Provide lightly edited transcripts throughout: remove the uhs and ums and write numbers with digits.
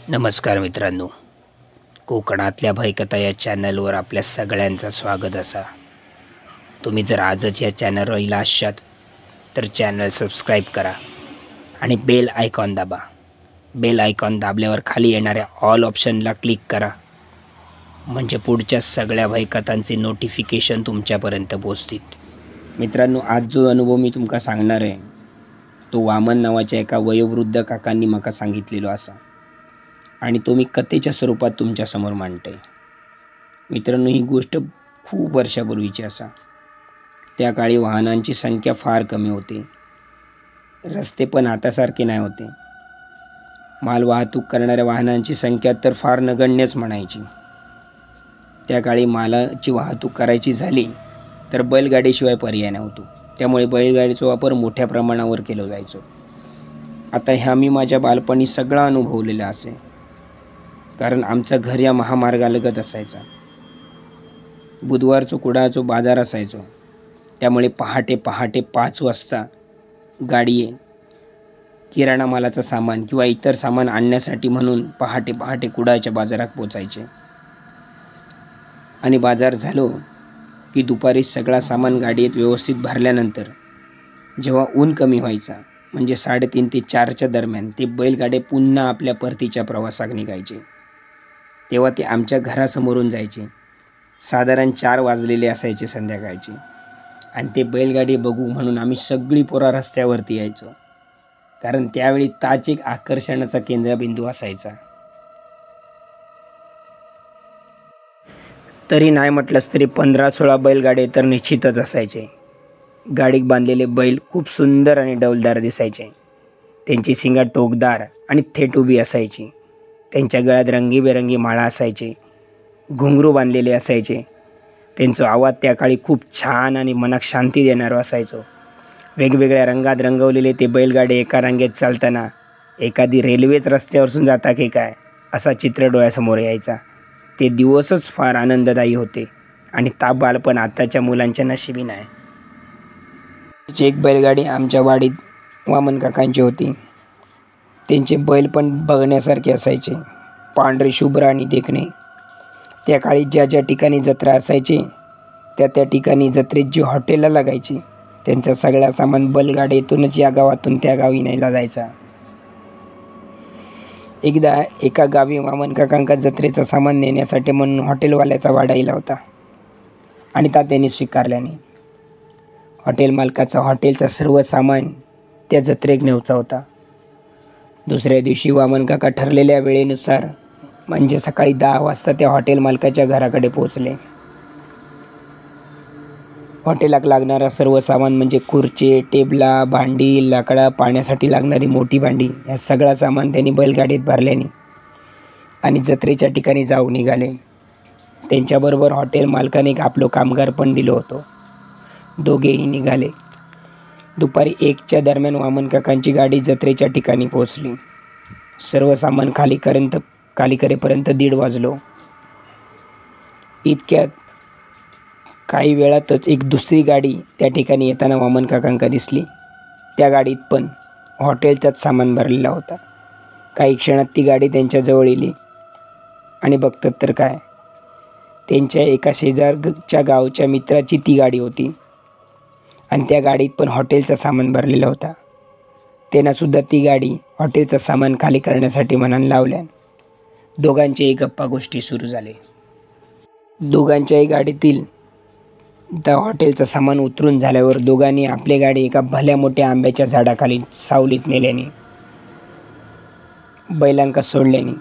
नमस्कार मित्रांनो, कोकणातल्या भयकथा या चॅनलवर आपल्या सगळ्यांचं स्वागत असा. तुम्ही जर आजच या चॅनलवर असाल तर चॅनल सबस्क्राईब करा आणि बेल आयकॉन दाबा. बेल आयकॉन दाबल्यावर खाली येणाऱ्या ऑल ऑप्शनला क्लिक करा, म्हणजे पुढच्या सगळ्या भयकथांचे नोटिफिकेशन तुमच्यापर्यंत पोहोचतील. मित्रांनो, आज जो अनुभव मी तुमका सांगणार आहे तो वामन नावाच्या एका वयोवृद्ध काकांनी मला सांगितलेलो असा आणि तो मी कथेच्या स्वरूपात तुमच्यासमोर मांडते. मित्रांनो, ही गोष्ट खूप वर्षापूर्वीची असा. त्या काळी वाहनांची संख्या फार कमी होती. रस्ते पण आतासारखे नाही होते. माल वाहतूक करणाऱ्या वाहनांची संख्या तर फार नगण्यच म्हणायची. त्या काळी मालाची वाहतूक करायची झाली तर बैलगाडीशिवाय पर्याय नव्हतो. त्यामुळे बैलगाडीचा वापर मोठ्या प्रमाणावर केला जायचो. आता ह्या मी माझ्या बालपणी सगळा अनुभवलेला असे, कारण आमचं घर या महामार्गालगत असायचा. बुधवारचो कुडाळचो बाजार असायचो. त्यामुळे पहाटे 5 वाजता गाडी किराणा मालाचं सामान किंवा इतर सामान आणण्यासाठी म्हणून पहाटे कुडाळच्या बाजारात पोचायचे. आणि बाजार झालो की दुपारी सगळा सामान गाडीत व्यवस्थित भरल्यानंतर जेव्हा ऊन कमी व्हायचा, म्हणजे 3:30 ते 4च्या दरम्यान, ते बैलगाडे पुन्हा आपल्या परतीच्या प्रवासाक निघायचे. तेव्हा ते आमच्या घरासमोरून जायचे. साधारण 4 वाजलेले असायचे संध्याकाळचे. आणि ते बैलगाडी बघू म्हणून आम्ही सगळी पोरा रस्त्यावरती यायचो, कारण त्यावेळी ताच एक आकर्षणाचा केंद्रबिंदू असायचा. तरी नाही म्हटलंच तरी 15-16 बैलगाडे तर निश्चितच असायचे. गाडीत बांधलेले बैल खूप सुंदर आणि डौलदार दिसायचे. त्यांची शिंगा टोकदार आणि थेट उभी असायची. त्यांच्या गळ्यात रंगीबेरंगी माळा असायचे. घुंगरू बांधलेले असायचे. त्यांचा आवाज त्या काळी खूप छान आणि मनाक शांती देणारा असायचो. वेगवेगळ्या रंगात रंगवलेले ते बैलगाडे एका रांगेत चालताना एखादी रेल्वेच रस्त्यावरून जाता की काय असा चित्र डोळ्यासमोर यायचा. ते दिवसच फार आनंददायी होते आणि ता बालपण आताच्या मुलांच्या नशिबी नाही. एक बैलगाडी आमच्या वाडीत वामन काकांची होती. त्यांचे बैल पण बघण्यासारखे असायचे, पांढरे शुभ्र आणि देखणे. त्या काळी ज्या ठिकाणी जत्रा असायची त्या ठिकाणी जत्रेत जी हॉटेलला लागायची त्यांचा सगळा सामान बैलगाडीतूनच या गावातून त्या गावी न्यायला जायचा. एकदा एका गावी वामन काकांका जत्रेचं सामान नेण्यासाठी म्हणून हॉटेलवाल्याचा वाडा आला होता आणि त्या त्यांनी स्वीकारल्याने. हॉटेल मालकाचा हॉटेलचं सर्व सामान त्या जत्रेक न्यायचा होता. दुसऱ्या दिवशी वामन काका ठरलेल्या वेळेनुसार म्हणजे सकाळी 10 वाजता त्या हॉटेल मालकाच्या घराकडे पोहोचले. हॉटेलाक लागणारा सर्व सामान म्हणजे खुर्चे, टेबला, भांडी, लाकडा, पाण्यासाठी लागणारी मोठी भांडी, या सगळा सामान त्यांनी बैलगाडीत भरल्याने आणि जत्रेच्या ठिकाणी जाऊ निघाले. त्यांच्याबरोबर हॉटेल मालकाने आपलं कामगार पण दिलं होतं. दोघेही निघाले. दुपारी 1च्या दरम्यान वामन काकांची गाडी जत्रेच्या ठिकाणी पोहोचली. सर्व सामान खाली करेपर्यंत 1:30 वाजलो. इतक्यात काही वेळातच एक दुसरी गाडी त्या ठिकाणी येताना वामन काकांका दिसली. त्या गाडीत पण हॉटेलचाच सामान भरलेला होता. काही क्षणात ती गाडी त्यांच्याजवळ येली आणि बघतात तर काय, त्यांच्या एका शेजारच्या गावच्या मित्राची ती गाडी होती आणि त्या गाडीत पण हॉटेलचं सामान भरलेलं होता. त्यांनासुद्धा ती गाडी हॉटेलचं सामान खाली करण्यासाठी मनाला लावल्या. दोघांच्याही गप्पा गोष्टी सुरू झाले. दोघांच्याही गाडीतील त्या हॉटेलचं सामान उतरून झाल्यावर दोघांनी आपली गाडी एका भल्या मोठ्या आंब्याच्या झाडाखाली सावलीत नेल्याने, बैलांका सोडल्याने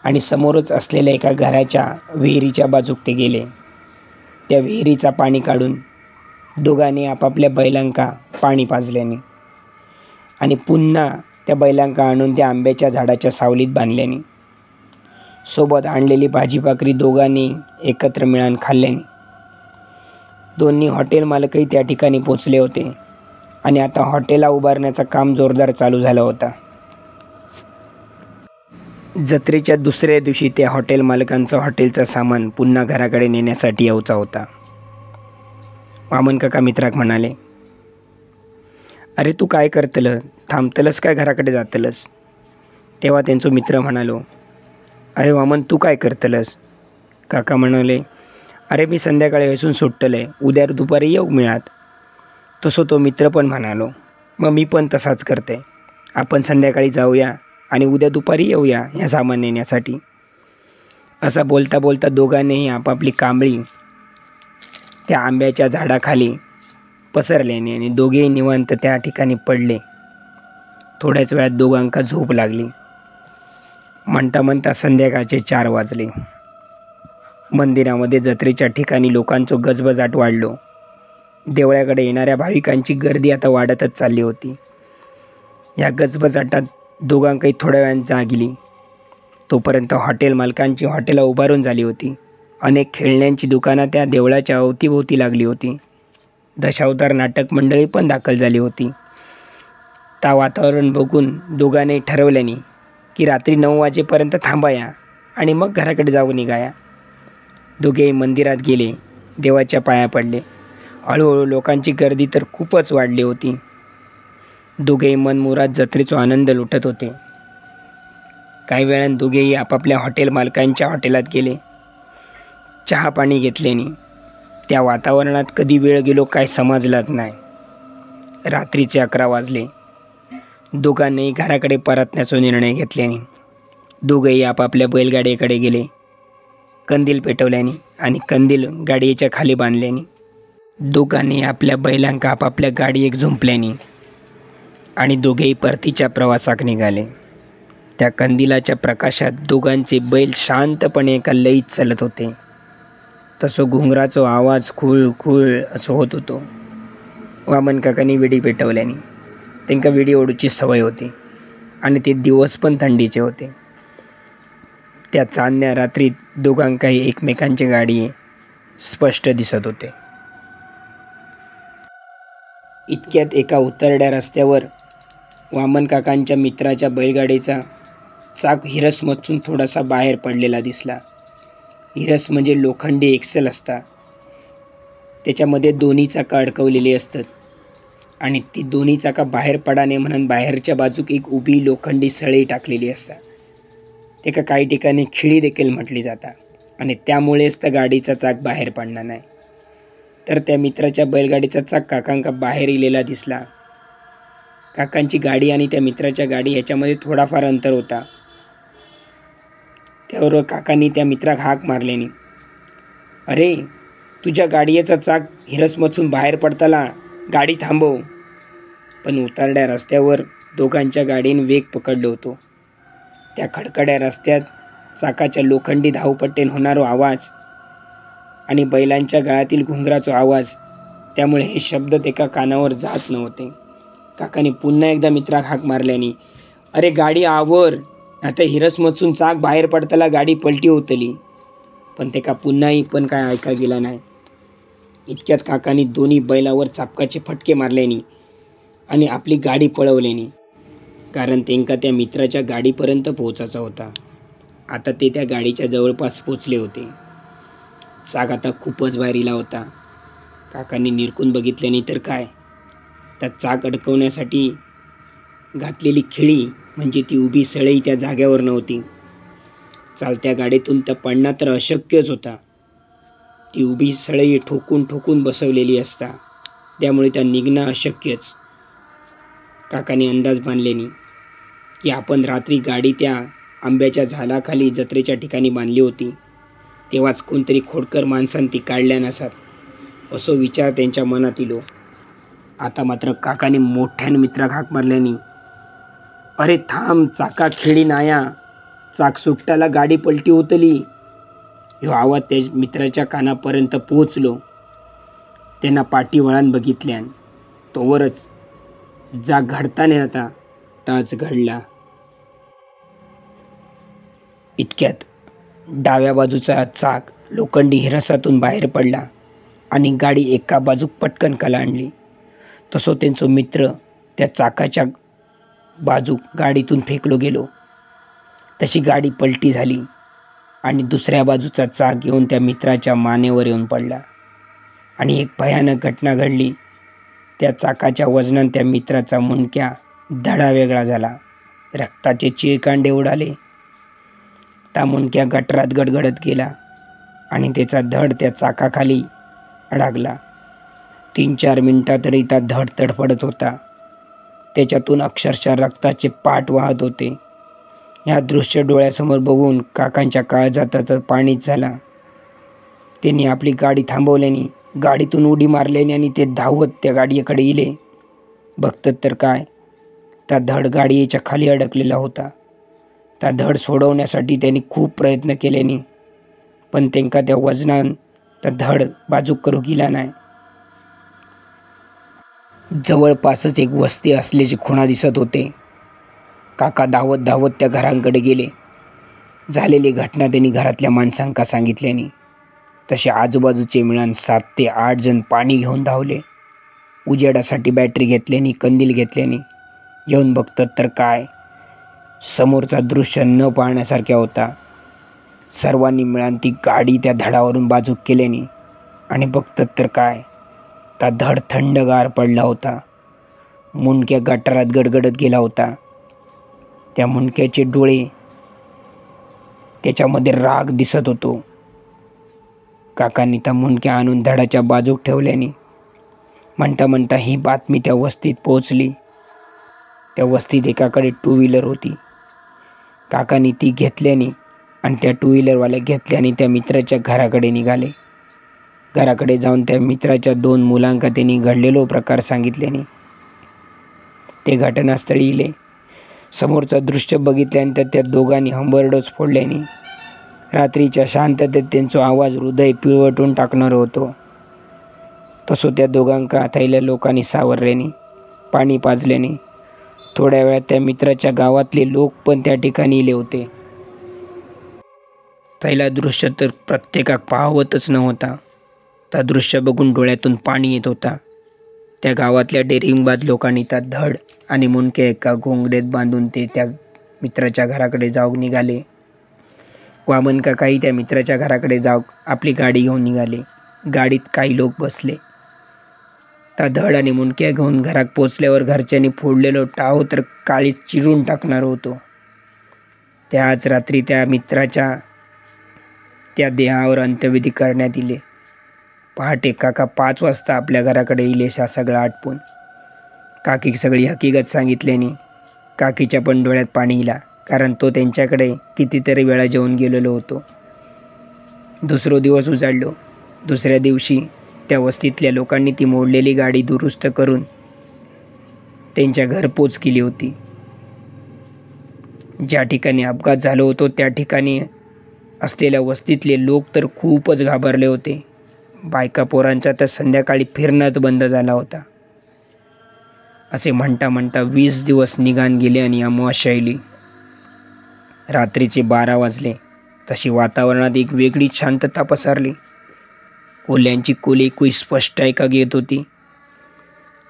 आणि समोरच असलेल्या एका घराच्या विहिरीच्या बाजूक ते गेले. त्या विहिरीचा पाणी काढून दोघांनी आपापल्या बैलांका पाणी पाजल्याने आणि पुन्हा त्या बैलांका आणून त्या आंब्याच्या झाडाच्या सावलीत बांधल्याने, सोबत आणलेली भाजी भाकरी दोघांनी एकत्र मिळून खाल्ल्याने दोन्ही हॉटेल मालकही त्या ठिकाणी पोचले होते आणि आता हॉटेलला उभारण्याचं काम जोरदार चालू झालं होता. जत्रेच्या दुसऱ्या दिवशी त्या हॉटेल मालकांचं हॉटेलचं सामान पुन्हा घराकडे नेण्यासाठी यायचा होता. वामन काका मित्राक म्हणाले, "अरे तू काय करतलं, थांबतलस काय घराकडे जातलस?" तेव्हा त्यांचा मित्र म्हणालो, अरे वामन तू काय करतलस? काका म्हणाले, अरे मी संध्याकाळी हसून सुटतले, उद्या दुपारी येऊ मिळात. तसं तो मित्र पण म्हणालो, मग मी पण तसाच करते. आपण संध्याकाळी जाऊया आणि उद्या दुपारी येऊया ह्या सामान नेण्यासाठी. असा बोलता बोलता दोघांनीही आपापली कांबळी त्या आंब्याच्या झाडाखाली पसरल्याने आणि दोघेही निवांत त्या ठिकाणी पडले. थोड्याच वेळात दोघांका झोप लागली. म्हणता म्हणता संध्याकाळचे 4 वाजले. मंदिरामध्ये जत्रेच्या ठिकाणी लोकांचं गजबजाट वाढलो. देवळाकडे येणाऱ्या भाविकांची गर्दी आता वाढतच चालली होती. या गजबजाटात दोघांकाही थोड्या वेळाने जाग आली. तोपर्यंत हॉटेल मालकांची हॉटेलं उभारून झाली होती. अनेक खेळण्यांची दुकानं त्या देवळाच्या अवतीभोवती लागली होती. दशावतार नाटक मंडळी पण दाखल झाली होती. त्या वातावरण बघून दोघांनी ठरवल्याने की रात्री 9 वाजेपर्यंत थांबाया आणि मग घराकडे जाऊन निघाया. दोघेही मंदिरात गेले, देवाच्या पाया पडले. हळूहळू लोकांची गर्दी तर खूपच वाढली होती. दोघेही मनमुराद जत्रेचा आनंद लुटत होते. काही वेळानं दोघेही आपापल्या हॉटेल मालकांच्या हॉटेलात गेले. चहा पाणी घेतल्याने त्या वातावरणात कधी वेळ गेलो काय समजलाच नाही. रात्रीचे 11 वाजले. दोघांनीही घराकडे परतण्याचा निर्णय घेतल्याने दोघेही आपापल्या बैलगाडीकडे गेले. कंदील पेटवल्याने आणि कंदील गाडीच्या खाली बांधल्याने दोघांनी आपल्या बैलांका आपापल्या गाडीत झुंपल्याने आणि दोघेही परतीच्या प्रवासाक निघाले. त्या कंदिलाच्या प्रकाशात दोघांचे बैल शांतपणे एका लयीत चालत होते. तसं घुंगराचा आवाज खुळ खुळ असं होत होतो. वामन काकांनी विडी पेटवल्याने त्यांना विडी ओढूची सवय होती आणि ते दिवस पण थंडीचे होते. त्या चांदण्या रात्रीत दोघांकाही एकमेकांची गाडी स्पष्ट दिसत होते. इतक्यात एका उतरड्या रस्त्यावर वामन काकांच्या मित्राच्या बैलगाडीचा चाक हिरसमधून थोडासा बाहेर पडलेला दिसला. हिरस म्हणजे लोखंडी एक्सेल असता. त्याच्यामध्ये दोन्ही चाका अडकवलेली असतात आणि ती दोन्ही चाका बाहेर पडा नये म्हणून बाहेरच्या बाजूक एक उभी लोखंडी सळई टाकलेली असता. त्याका काही ठिकाणी खिळी देखील म्हटली जाता आणि त्यामुळेच त्या गाडीचा चाक बाहेर पडणार नाही. तर त्या मित्राच्या बैलगाडीचा चाक काकांका बाहेर इलेला दिसला. काकांची गाडी आणि त्या मित्राच्या गाडी ह्याच्यामध्ये थोडाफार अंतर होता. त्यावर काकांनी त्या मित्राक हाक मारल्याने, अरे तुझ्या गाडीचा चाक हिरसमधून बाहेर पडताला, गाडी थांबव. पण उतारड्या रस्त्यावर दोघांच्या गाडीने वेग पकडलो होतो. त्या खडखड्या रस्त्यात चाकाच्या लोखंडी धावपट्टीने होणारा आवाज आणि बैलांच्या गळ्यातील घुंगराचा आवाज, त्यामुळे हे शब्द त्याच्या कानावर जात नव्हते. काकाने पुन्हा एकदा मित्राक हाक मारल्याने, अरे गाडी आवर, आता हिरसमधून चाक बाहेर पडताला गाडी पलटी होतली. पण त्याका पुन्हाही पण काय ऐका गेला नाही. इतक्यात काकांनी दोन्ही बैलावर चापकाचे फटके मारल्याने आणि आपली गाडी पळवल्याने, कारण त्यांका त्या मित्राच्या गाडीपर्यंत पोहोचायचा होता. आता ते त्या गाडीच्या जवळपास पोचले होते. चाक आता खूपच बाहेर इला होता. काकांनी निरखून बघितल्याने तर काय, त्या चाक अडकवण्यासाठी घातलेली खिळी म्हणजे ती उभी सळई त्या जाग्यावर नव्हती. चालत्या गाडीतून त्या पडणं तर अशक्यच होता. ती उभी सळई ठोकून ठोकून बसवलेली असता, त्यामुळे त्या निघणं अशक्यच. काकाने अंदाज बांधल्याने की आपण रात्री गाडी त्या आंब्याच्या झाडाखाली जत्रेच्या ठिकाणी बांधली होती, तेव्हाच कोणतरी खोडकर माणसांनी ती काढल्या नसात, असो विचार त्यांच्या मनात इलो. आता मात्र काकाने मोठ्याने मित्राक हाक मारल्याने, अरे थांब, चाका खिळी नाया, चाक सुट्टाला गाडी पलटी होतली. ह्यो आवाज त्या मित्राच्या कानापर्यंत पोहोचलो. त्यांना पाठी वळण बघितल्यान तोवरच जा घडताना होता ताच घडला. इतक्यात डाव्या बाजूचा चाक लोखंडी हिरसातून बाहेर पडला आणि गाडी एका बाजूक पटकन कलांडली. तसो त्यांचा मित्र त्या चाकाच्या बाजूक गाडीतून फेकलो गेलो. तशी गाडी पलटी झाली आणि दुसऱ्या बाजूचा चाक येऊन त्या मित्राच्या मानेवर येऊन पडला आणि एक भयानक घटना घडली. त्या चाकाच्या वजनाने त्या मित्राचा मुंडक्या धडा वेगळा झाला रक्ताचे चिळकांडे उडाले. ता मुंडक्या गटारात गडगडत गेला आणि त्याचा धड त्या चाकाखाली अडकला. 3-4 मिनिटात तरी ता धड तडफडत होता. त्याच्यातून अक्षरशः रक्ताचे पाट वाहत होते. या दृश्य डोळ्यासमोर बघून काकांच्या काळजात तर पाणीच झाला. त्यांनी आपली गाडी थांबवल्याने, गाडीतून उडी मारल्याने आणि ते धावत त्या गाडीकडे इले. बघतात तर काय, त्या धड गाडीच्या खाली अडकलेला होता. त्या धड सोडवण्यासाठी त्यांनी खूप प्रयत्न केल्याने पण त्यांका त्या वजनान त्या धड बाजूक करू गेला नाही. जवळपासच एक वस्ती असल्याची खुणा दिसत होते. काका धावत धावत त्या घरांकडे गेले. झालेली घटना त्यांनी घरातल्या माणसांका सांगितल्याने तसे आजूबाजूचे मिळून 7 ते 8 जण पाणी घेऊन धावले. उजेडासाठी बॅटरी घेतल्याने, कंदील घेतल्याने येऊन बघतात तर काय, समोरचा दृश्य न पाहण्यासारखा होता. सर्वांनी मिळून ती गाडी त्या धडावरून बाजूक केल्याने आणि बघतात तर काय, ता धड थंडगार पडला होता. मुंडक्या गटारात गडगडत गेला होता. त्या मुंडक्याचे डोळे, त्याच्यामध्ये राग दिसत होतो. काकांनी त्या मुंडक्या आणून धडाच्या बाजूक ठेवल्याने म्हणता म्हणता ही बातमी त्या वस्तीत पोहोचली. त्या वस्तीत एकाकडे 2 व्हीलर होती. काकांनी ती घेतल्याने आणि त्या 2 व्हीलरवाल्या घेतल्याने त्या मित्राच्या घराकडे निघाले. घराकडे जाऊन त्या मित्राच्या 2 मुलांका त्यांनी घडलेलो प्रकार सांगितल्याने ते घटनास्थळी इले. समोरचं दृश्य बघितल्यानंतर त्या दोघांनी हंबरडोस फोडल्याने रात्रीच्या शांततेत त्यांचा आवाज हृदय पिळवटून टाकणार होतो. तसो त्या दोघांका थैल्या लोकांनी सावरल्याने, पाणी पाजल्याने थोड्या वेळात त्या मित्राच्या गावातले लोक पण त्या ठिकाणी इले होते. थैला दृश्य तर प्रत्येकाक पाहवतच नव्हता. त्या दृश्य बघून डोळ्यातून पाणी येत होता. त्या गावातल्या डेरिंगबाज लोकांनी त्या धड आणि मुंडके एका घोंगडेत बांधून ते त्या मित्राच्या घराकडे जाऊन निघाले. वामन काकाही त्या मित्राच्या घराकडे जाऊ आपली गाडी घेऊन निघाले. गाडीत काही लोक बसले. त्या धड आणि मुंडक्या घेऊन घरात पोचल्यावर घरच्यांनी फोडलेलो टाहो तर काळीत चिरून टाकणार होतो. त्याच रात्री त्या मित्राच्या त्या देहावर अंत्यविधी करण्यात इले. पहाटे काका 5 वाजता आपल्या घराकडे इलेशा सगळं आटपून. काकी सगळी हकीकत सांगितल्याने काकीच्या पण डोळ्यात पाणी इला, कारण तो त्यांच्याकडे कितीतरी वेळा जेवून गेलेलो होतो. दुसरा दिवस उजाडलो. दुसऱ्या दिवशी त्या वस्तीतल्या लोकांनी ती मोडलेली गाडी दुरुस्त करून त्यांच्या घरपोच केली होती. ज्या ठिकाणी अपघात झालो होतो त्या ठिकाणी असलेल्या वस्तीतले लोक तर खूपच घाबरले होते. बायका पोरांचा तर संध्याकाळी फिरणंच बंद झाला होता. असे म्हणता म्हणता 20 दिवस निघान गेले आणि अमावास्या आली. रात्रीचे 12 वाजले. तशी वातावरणात एक वेगळी शांतता पसरली. कोल्ह्यांची कोलीकुई स्पष्ट ऐका येत होती.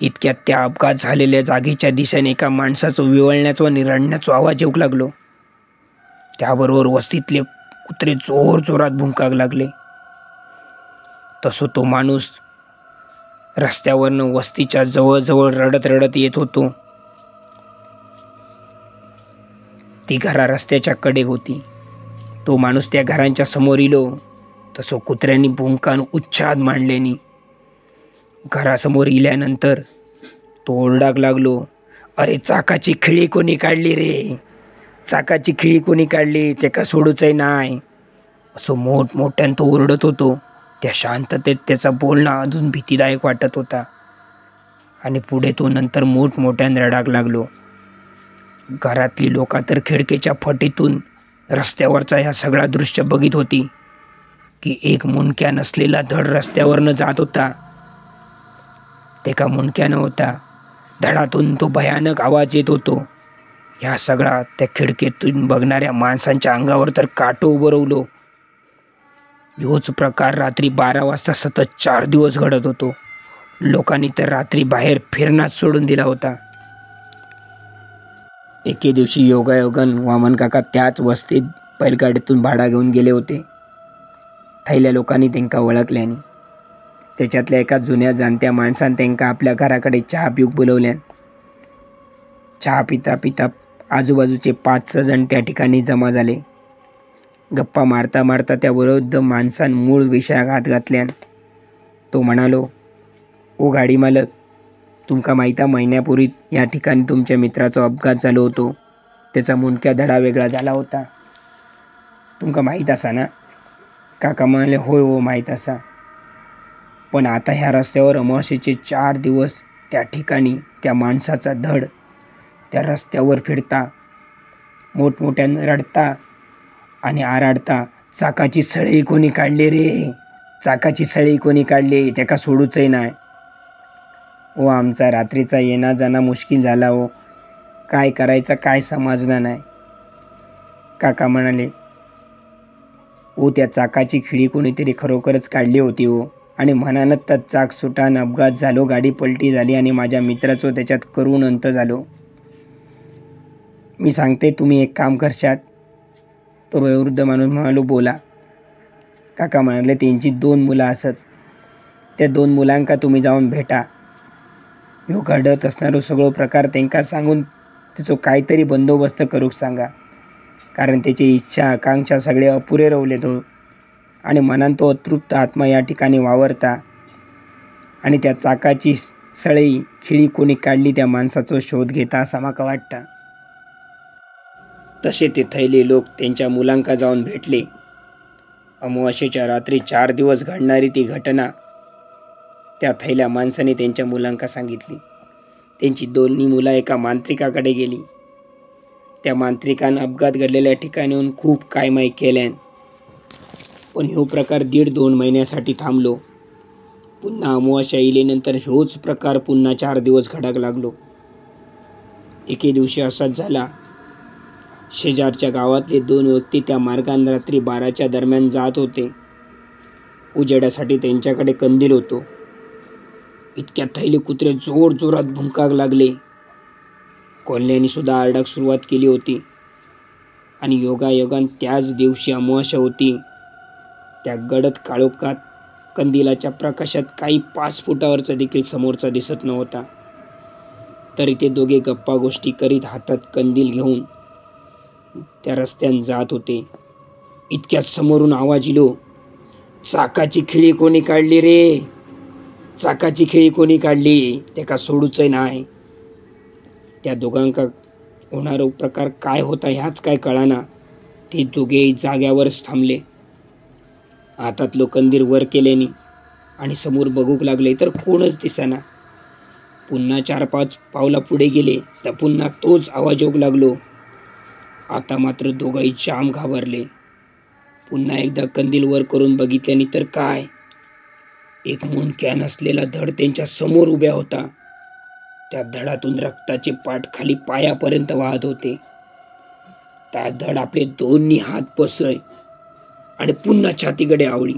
इतक्यात त्या अपघात झालेल्या जागेच्या दिशेने एका माणसाचं विवळण्याचा व रडण्याचा आवाज येऊ लागलो. त्याबरोबर वस्तीतले कुत्रे जोर जोरात भुंकायला लागले. तसो तो माणूस रस्त्यावरनं वस्तीच्या जवळजवळ रडत रडत येत होतो. ती घरा रस्त्याच्या कडे होती. तो माणूस त्या घरांच्या समोर इलो तसो कुत्र्यांनी भुंकान उच्छाद मांडल्याने घरासमोर इल्यानंतर तो ओरडाक लागलो, अरे चाकाची खिळी कोणी काढली रे, चाकाची खिळी कोणी काढली, ते का सोडूचंय नाही. असं मोठमोठ्यानं तो ओरडत होतो. त्या शांततेत त्याचा बोलणं अजून भीतीदायक वाटत होता. आणि पुढे तो नंतर मोठमोठ्यानं रडाक लागलो. घरातली लोक तर खिडकीच्या फटीतून रस्त्यावरचा ह्या सगळा दृश्य बघित होती की एक मुंडक्या नसलेला धड रस्त्यावरनं जात होता. ते का मुंडक्या नव्हता, धडातून तो भयानक आवाज येत होतो. ह्या सगळा त्या खिडकीतून बघणाऱ्या माणसांच्या अंगावर तर काटो उभं राहिलो. ह्योच प्रकार रात्री 12 वाजता सतत 4 दिवस घडत होतो. लोकांनी तर रात्री बाहेर फिरणाच सोडून दिला होता. एके दिवशी योगायोगान वामन काका त्याच वस्तीत बैलगाडीतून भाडा घेऊन गेले होते. थैल्या लोकांनी त्यांना ओळखल्याने त्याच्यातल्या एका जुन्या जाणत्या माणसाने त्यांना आपल्या घराकडे चहा पिऊक बोलवल्यान. चहा पिता पिता आजूबाजूचे 5-6 जण त्या ठिकाणी जमा झाले. गप्पा मारता मारता त्या वृद्ध माणसान मूळ विषयात घातल्यान. तो म्हणालो, ओ गाडी मालक, तुमका माहिती महिन्यापूर्वी या ठिकाणी तुमच्या मित्राचा अपघात झालो होतो. त्याचा मुंडक्या धडा वेगळा झाला होता. तुमका माहीत असा ना? काका म्हणाले, होय हो माहीत असा. पण आता ह्या रस्त्यावर अमावास्येचे 4 दिवस त्या ठिकाणी त्या माणसाचा धड त्या रस्त्यावर फिरता, मोठमोठ्यानं रडता आणि आराडता, चाकाची सळई कोणी काढली रे, चाकाची सळई कोणी काढली, त्याका सोडूचही नाही. ओ आमचा रात्रीचा येणं जाणं मुश्किल झाला हो, काय करायचं काय समजणार नाही. काका म्हणाले, ओ त्या चाकाची खिळी कोणीतरी खरोखरच काढली होती हो, आणि म्हणानच तर चाक सुटान अपघात झालो, गाडी पलटी झाली आणि माझ्या मित्राचं त्याच्यात करुण अंत झालो. मी सांगते तुम्ही एक काम करशात. तो वयोवृद्ध माणूस म्हणालो, बोला. काका म्हणाले, त्यांची 2 मुलं असत. त्या 2 मुलांका तुम्ही जाऊन भेटा. ह्यो घडत असणारो सगळो प्रकार त्यांका सांगून त्याचो काहीतरी बंदोबस्त करूक सांगा. कारण त्याची इच्छा आकांक्षा सगळे अपुरे रवलेत हो, आणि मनान तो अतृप्त आत्मा या ठिकाणी वावरता. आणि त्या चाकाची सळई खिळी कोणी काढली त्या माणसाचा शोध घेता असा माका वाटता. तसे ते थैले लोक त्यांच्या मुलांका जाऊन भेटले. अमावास्येच्या रात्री 4 दिवस घडणारी ती घटना त्या थैल्या माणसाने त्यांच्या मुलांका सांगितली. त्यांची 2 मुलं एका मांत्रिकाकडे गेली. त्या मांत्रिकानं अपघात घडलेल्या ठिकाणी येऊन खूप कायमाई केल्यान. पण ह्यो प्रकार 1.5-2 महिन्यासाठी थांबलो. पुन्हा अमावास्या इल्यानंतर ह्योच प्रकार पुन्हा 4 दिवस घडाक लागलो. एके दिवशी असाच झाला. शेजारच्या गावातले 2 व्यक्ती त्या मार्गाने रात्री 12च्या दरम्यान जात होते. उजेडासाठी त्यांच्याकडे कंदील होतो. इतक्यात थैले कुत्रे जोर जोरात भुंकाक लागले. कोल्ह्यांनी सुद्धा आरडाक सुरुवात केली होती. आणि योगायोगान त्याच दिवशी अमावास्या होती. त्या गडद काळोखात कंदिलाच्या प्रकाशात काही 5 फुटावरचा देखील समोरचा दिसत नव्हता. तरी ते दोघे गप्पा गोष्टी करीत हातात कंदील घेऊन त्या रस्त्याने जात होते. इतक्यात समोरून आवाज इलो, चाकाची खिळी कोणी काढली रे, चाकाची खिळी कोणी काढली, त्याका सोडूच नाही. त्या दोघांका होणारा प्रकार काय होता ह्याच काय कळाना. ते दोघेही जाग्यावरच थांबले. हातातलो कंदील वर केल्याने आणि समोर बघूक लागले तर कोणच दिसेना. पुन्हा 4-5 पावला पुढे गेले तर पुन्हा तोच आवाज येऊ लागलो. आता मात्र दोघंही जाम घाबरले. पुन्हा एकदा कंदील वर करून बघितल्याने तर काय, एक मुंडक्या नसलेला धड त्यांच्या समोर उभ्या होता. त्या धडातून रक्ताचे पाट खाली पायापर्यंत वाहत होते. त्या धड आपले 2 हात पसरले आणि पुन्हा छातीकडे आवळी.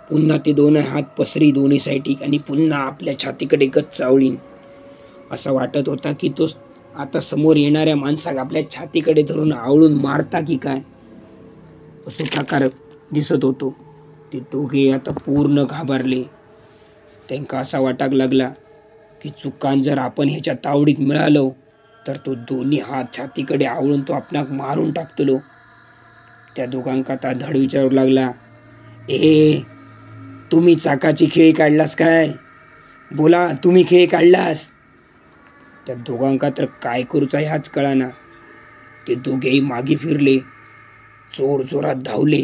पुन्हा ते 2 हात पसरी दोन्ही साईडी आणि पुन्हा आपल्या छातीकडे गच्च आवळी. असं वाटत होता की तो आता समोर येणाऱ्या माणसाक आपल्या छातीकडे धरून आवळून मारता की काय, असं प्रकार दिसत होतो. ते दोघे आता पूर्ण घाबरले. त्यांका असा वाटाक लागला की चुकान जर आपण ह्याच्या तावडीत मिळालो तर तो 2 हात छातीकडे आवळून तो आपणाक मारून टाकतलो. त्या दोघांका आता धड विचारू लागला, ए तुम्ही चाकाची खिळी काढलास काय, बोला तुम्ही खिळी काढलास. त्या दोघांका तर काय करूचा ह्याच कळाना. ते दोघेही मागे फिरले, जोर जोरात धावले.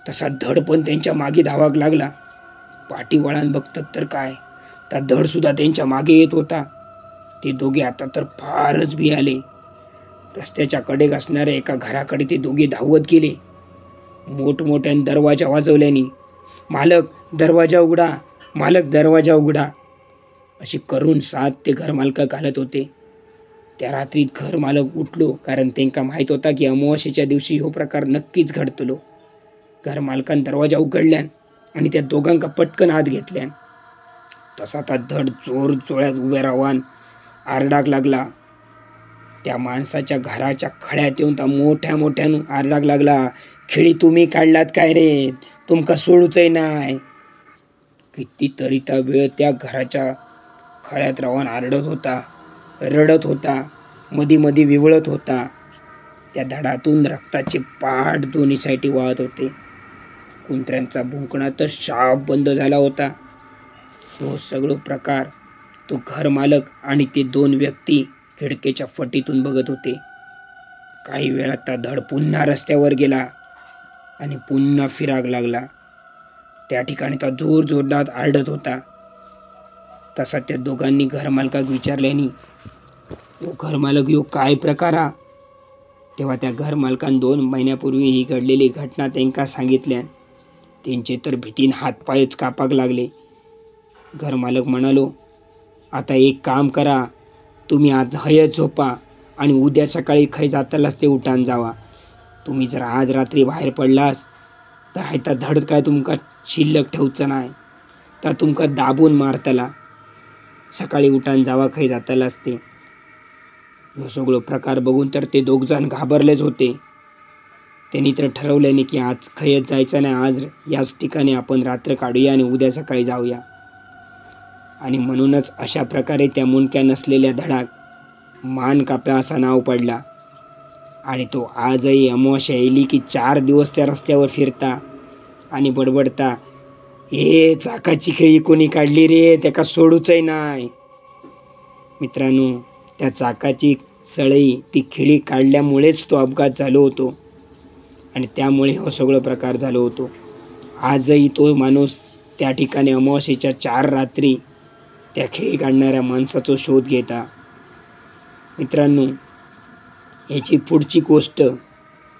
तसा धड पण त्यांच्या मागे धावाक लागला. पाठी वळान बघतात तर काय, त्या धड सुद्धा त्यांच्या मागे येत होता. ते दोघे आता तर फारच भियाले. रस्त्याच्या कडेक असणाऱ्या एका घराकडे ते दोघे धावत गेले. मोठमोठ्याने दरवाजा वाजवल्याने, मालक दरवाजा उघडा, मालक दरवाजा उघडा, अशी करून साथ ते घरमालका घालत होते. त्या रात्रीत घरमालक उठलो, कारण त्यांना माहीत होता की अमावास्येच्या दिवशी हो प्रकार नक्कीच घडतलो. घरमालकान दरवाजा उघडल्यान आणि त्या दोघांका पटकन आत घेतल्यान. तसा त्या धड जोर जोळ्यात उभ्या राहून आरडाक लागला. त्या माणसाच्या घराच्या खळ्यात येऊन त्या मोठ्या मोठ्यानं आरडाक लागला, खिळी तुम्ही काढलात काय रे, तुमका सोडूचही नाही. कितीतरी त्या वेळ त्या घराच्या खळ्यात राहून आरडत होता, रडत होता, मधी मधी विवळत होता. त्या धडातून रक्ताचे पाठ दोन्ही साईडी वाहत होते. कुंत्र्यांचा भुंकणा तर शाप बंद झाला होता. तो सगळं प्रकार तो घरमालक आणि ते 2 व्यक्ती खिडकीच्या फटीतून बघत होते. काही वेळात त्या धड पुन्हा रस्त्यावर गेला आणि पुन्हा फिराग लागला. त्या ठिकाणी तो जोरदार आरडत होता. तसा त्या दोघांनी घरमालकाक विचारल्याने घरमालक यो काय प्रकार हा? तेव्हा त्या घरमालकान 2 महिन्यापूर्वी ही घडलेली घटना त्यांना सांगितल्या. त्यांचे तर भीतीन हातपायच कापाक लागले. घरमालक म्हणालो, आता एक काम करा, तुम्ही आज हयच झोपा आणि उद्या सकाळी खै जातालाच ते उठान जावा. तुम्ही जर आज रात्री बाहेर पडलास तर हायता धड काय तुमका शिल्लक ठेवचं नाही, तर तुमका दाबून मारतला. सकाळी उठान जावा खै जातालाच ते. ह्यो सगळं प्रकार बघून तर ते 2 जण घाबरलेच होते. त्यांनी तर ठरवल्याने की आज खयच जायचं नाही, आज याच ठिकाणी आपण रात्र काढूया आणि उद्या सकाळी जाऊया. आणि म्हणूनच अशा प्रकारे त्या मुंडक्या नसलेल्या धडाक मान काप्या असा नाव पडला. आणि तो आजही अमावस्या येली की 4 दिवस त्या रस्त्यावर फिरता आणि बडबडता, हे चाकाची खिळी कोणी काढली रे, त्याका सोडूचही नाही. मित्रांनो, त्या चाकाची सळई ती खिळी काढल्यामुळेच तो अपघात झालो होतो आणि त्यामुळे हा सगळं प्रकार झालो होतो. आजही तो माणूस त्या ठिकाणी अमावस्येच्या 4 रात्री त्या खिळी काढणाऱ्या माणसाचा शोध घेता. मित्रांनो, याची पुढची गोष्ट,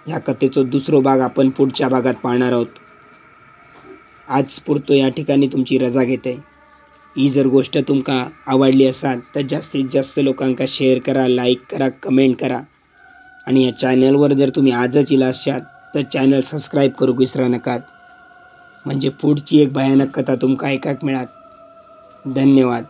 ह्या कथेचा दुसरा भाग आपण पुढच्या भागात पाहणार आहोत. आज पुरतो या ठिकाणी तुमची रजा घेते. ही जर गोष्ट तुमका आवडली असाल तर जास्तीत जास्त लोकांका शेअर करा, लाईक करा, कमेंट करा. आणि या चॅनलवर जर तुम्ही आजच इला असाल तर चॅनल सबस्क्राईब करूक विसरा नका, म्हणजे पुढची एक भयानक कथा तुमका ऐकाक मिळात. धन्यवाद.